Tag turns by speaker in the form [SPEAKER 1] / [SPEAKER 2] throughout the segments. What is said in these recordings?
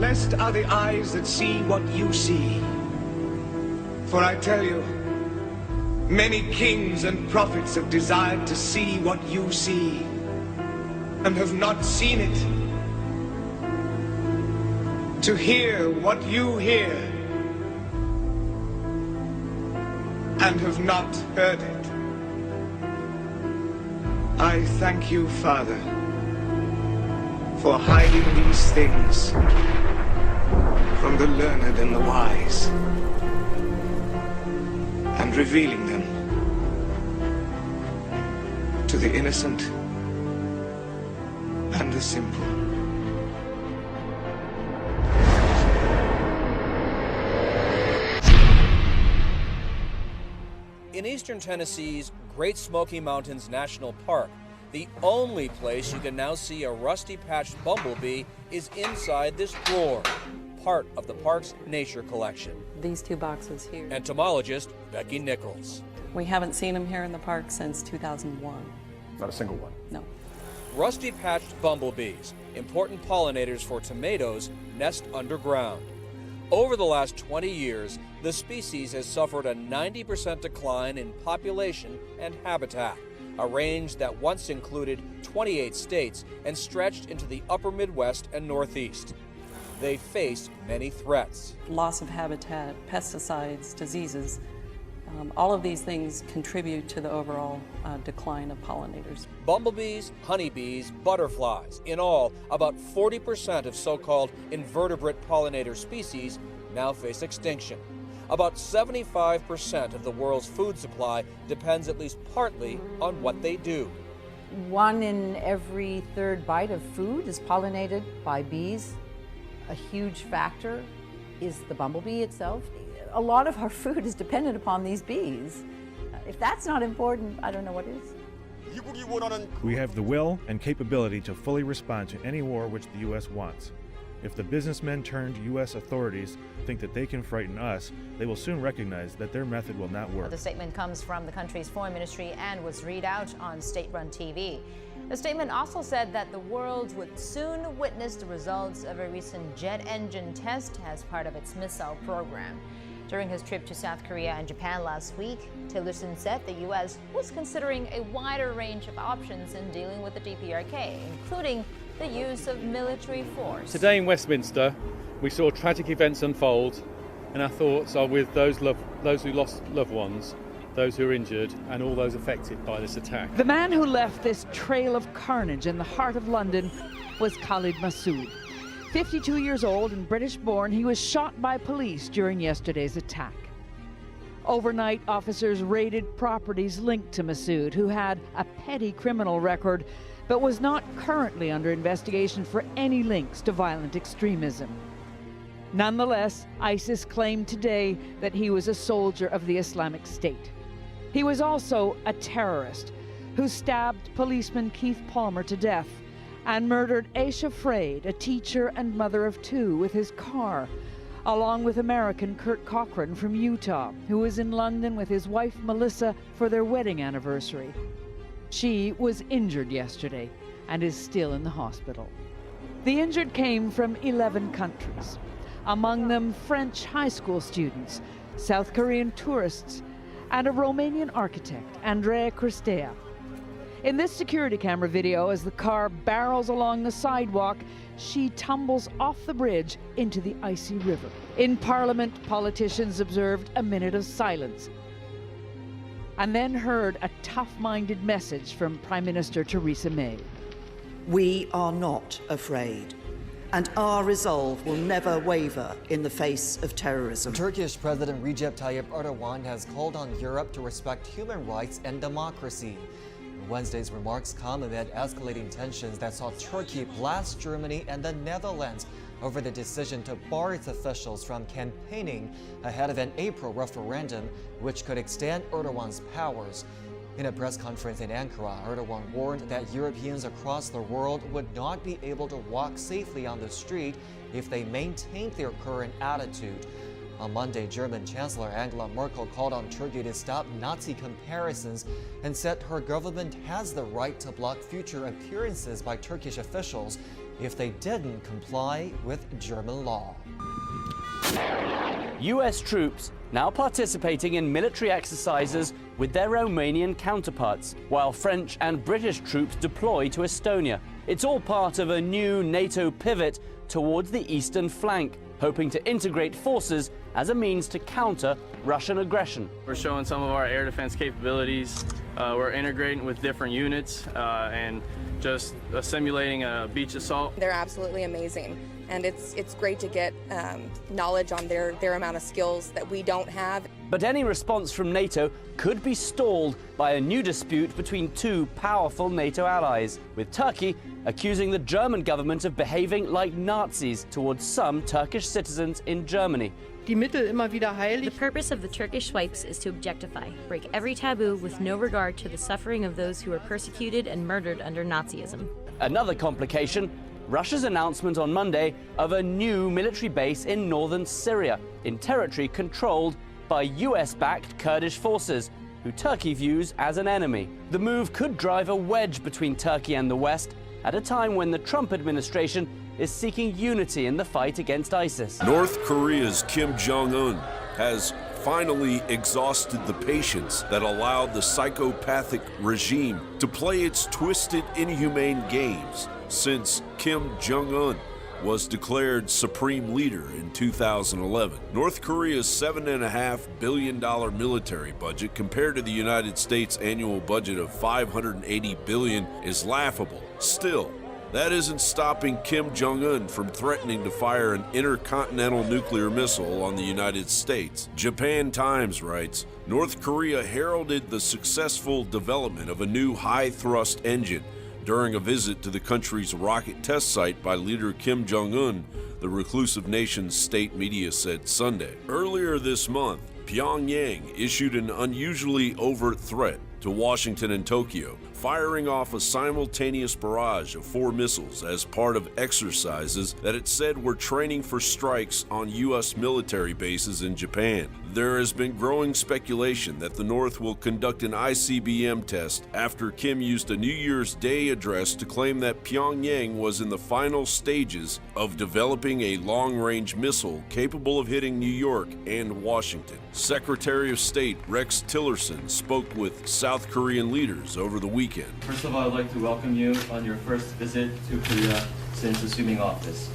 [SPEAKER 1] Blessed are the eyes that see what you see. For I tell you, many kings and prophets have desired to see what you see, and have not seen it. To hear what you hear, and have not heard it. I thank you, Father, for hiding these things from the learned and the wise, and revealing them to the innocent and the simple.
[SPEAKER 2] In eastern Tennessee's Great Smoky Mountains National Park, the only place you can now see a rusty-patched bumblebee is inside this drawer, part of the park's nature collection.
[SPEAKER 3] These two boxes here.
[SPEAKER 2] Entomologist Becky Nichols.
[SPEAKER 3] We haven't seen them here in the park since 2001.
[SPEAKER 4] Not a single one?
[SPEAKER 3] No.
[SPEAKER 2] Rusty-patched bumblebees, important pollinators for tomatoes, nest underground. Over the last 20 years, the species has suffered a 90% decline in population and habitat, a range that once included 28 states and stretched into the upper Midwest and Northeast. They face many threats.
[SPEAKER 3] Loss of habitat, pesticides, diseases, all of these things contribute to the overall decline of pollinators.
[SPEAKER 2] Bumblebees, honeybees, butterflies, in all, about 40% of so-called invertebrate pollinator species now face extinction. About 75% of the world's food supply depends at least partly on what they do.
[SPEAKER 5] 1 in every 3rd bite of food is pollinated by bees. A huge factor is the bumblebee itself. A lot of our food is dependent upon these bees. If that's not important, I don't know what is.
[SPEAKER 6] We have the will and capability to fully respond to any war which the U.S. wants. If the businessmen turned U.S. authorities think that they can frighten us, they will soon recognize that their method will not work.
[SPEAKER 7] The statement comes from the country's foreign ministry and was read out on state-run TV. The statement also said that the world would soon witness the results of a recent jet engine test as part of its missile program. During his trip to South Korea and Japan last week, Tillerson said the U.S. was considering a wider range of options in dealing with the DPRK, including the use of military force.
[SPEAKER 8] Today in Westminster, we saw tragic events unfold, and our thoughts are with those who lost loved ones, those who are injured, and all those affected by this attack.
[SPEAKER 9] The man who left this trail of carnage in the heart of London was Khalid Massoud. 52 years old and British-born, he was shot by police during yesterday's attack. Overnight, officers raided properties linked to Massoud, who had a petty criminal record, but was not currently under investigation for any links to violent extremism. Nonetheless, ISIS claimed today that he was a soldier of the Islamic State. He was also a terrorist who stabbed policeman Keith Palmer to death and murdered Aisha Fraid, a teacher and mother of 2, with his car, along with American Kurt Cochran from Utah, who was in London with his wife Melissa for their wedding anniversary. She was injured yesterday and is still in the hospital. The injured came from 11 countries, among them French high school students, South Korean tourists, and a Romanian architect, Andreea Cristea. In this security camera video, as the car barrels along the sidewalk, she tumbles off the bridge into the icy river. In Parliament, politicians observed a minute of silence and then heard a tough-minded message from Prime Minister Theresa May.
[SPEAKER 10] We are not afraid, and our resolve will never waver in the face of terrorism.
[SPEAKER 11] Turkish President Recep Tayyip Erdogan has called on Europe to respect human rights and democracy. Wednesday's remarks come amid escalating tensions that saw Turkey blast Germany and the Netherlands over the decision to bar its officials from campaigning ahead of an April referendum, which could extend Erdogan's powers. In a press conference in Ankara, Erdogan warned that Europeans across the world would not be able to walk safely on the street if they maintained their current attitude. On Monday, German Chancellor Angela Merkel called on Turkey to stop Nazi comparisons and said her government has the right to block future appearances by Turkish officials if they didn't comply with German law.
[SPEAKER 4] US troops now participating in military exercises with their Romanian counterparts, while French and British troops deploy to Estonia. It's all part of a new NATO pivot towards the eastern flank, hoping to integrate forces as a means to counter Russian aggression.
[SPEAKER 12] We're showing some of our air defense capabilities. We're integrating with different units and just simulating a beach assault.
[SPEAKER 13] They're absolutely amazing, and it's great to get knowledge on their amount of skills that we don't have.
[SPEAKER 4] But any response from NATO could be stalled by a new dispute between two powerful NATO allies, with Turkey accusing the German government of behaving like Nazis towards some Turkish citizens in Germany.
[SPEAKER 14] The purpose of the Turkish swipes is to objectify, break every taboo with no regard to the suffering of those who were persecuted and murdered under Nazism.
[SPEAKER 4] Another complication, Russia's announcement on Monday of a new military base in northern Syria, in territory controlled by US-backed Kurdish forces, who Turkey views as an enemy. The move could drive a wedge between Turkey and the West at a time when the Trump administration is seeking unity in the fight against ISIS.
[SPEAKER 15] North Korea's Kim Jong-un has finally exhausted the patience that allowed the psychopathic regime to play its twisted, inhumane games since Kim Jong-un was declared supreme leader in 2011. North Korea's $7.5 billion military budget compared to the United States' annual budget of $580 billion is laughable. Still, that isn't stopping Kim Jong-un from threatening to fire an intercontinental nuclear missile on the United States. Japan Times writes, North Korea heralded the successful development of a new high-thrust engine during a visit to the country's rocket test site by leader Kim Jong-un, the reclusive nation's state media said Sunday. Earlier this month, Pyongyang issued an unusually overt threat to Washington and Tokyo, firing off a simultaneous barrage of 4 missiles as part of exercises that it said were training for strikes on U.S. military bases in Japan. There has been growing speculation that the North will conduct an ICBM test after Kim used a New Year's Day address to claim that Pyongyang was in the final stages of developing a long-range missile capable of hitting New York and Washington. Secretary of State Rex Tillerson spoke with South Korean leaders over the weekend.
[SPEAKER 12] First of all, I'd like to welcome you on your first visit to Korea since assuming office.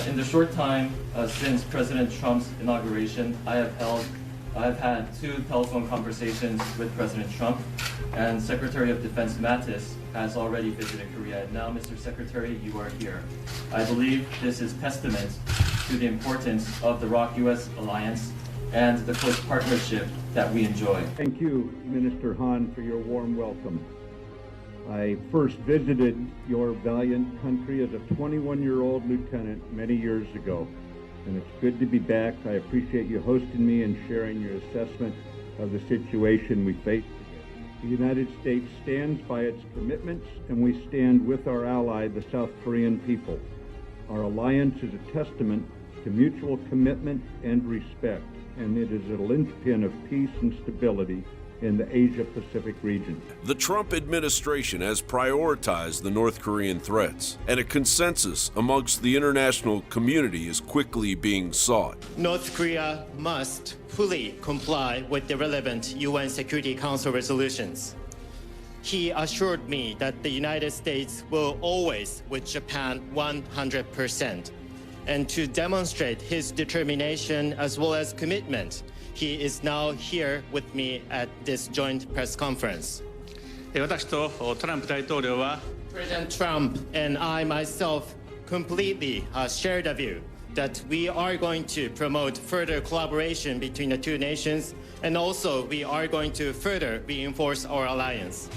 [SPEAKER 12] In the short time since President Trump's inauguration, I have had 2 telephone conversations with President Trump, and Secretary of Defense Mattis has already visited Korea. And now, Mr. Secretary, you are here. I believe this is testament to the importance of the ROK-US alliance and the close partnership that we enjoy.
[SPEAKER 16] Thank you, Minister Han, for your warm welcome. I first visited your valiant country as a 21-year-old lieutenant many years ago, and it's good to be back. I appreciate you hosting me and sharing your assessment of the situation we face today. The United States stands by its commitments, and we stand with our ally, the South Korean people. Our alliance is a testament to mutual commitment and respect, and it is a linchpin of peace and stability in the Asia-Pacific region.
[SPEAKER 15] The Trump administration has prioritized the North Korean threats, and a consensus amongst the international community is quickly being sought.
[SPEAKER 17] North Korea must fully comply with the relevant UN Security Council resolutions. He assured me that the United States will always with Japan 100%. And to demonstrate his determination as well as commitment, he is now here with me at this joint press conference. President Trump and I myself completely share the view that we are going to promote further collaboration between the two nations, and also we are going to further reinforce our alliance.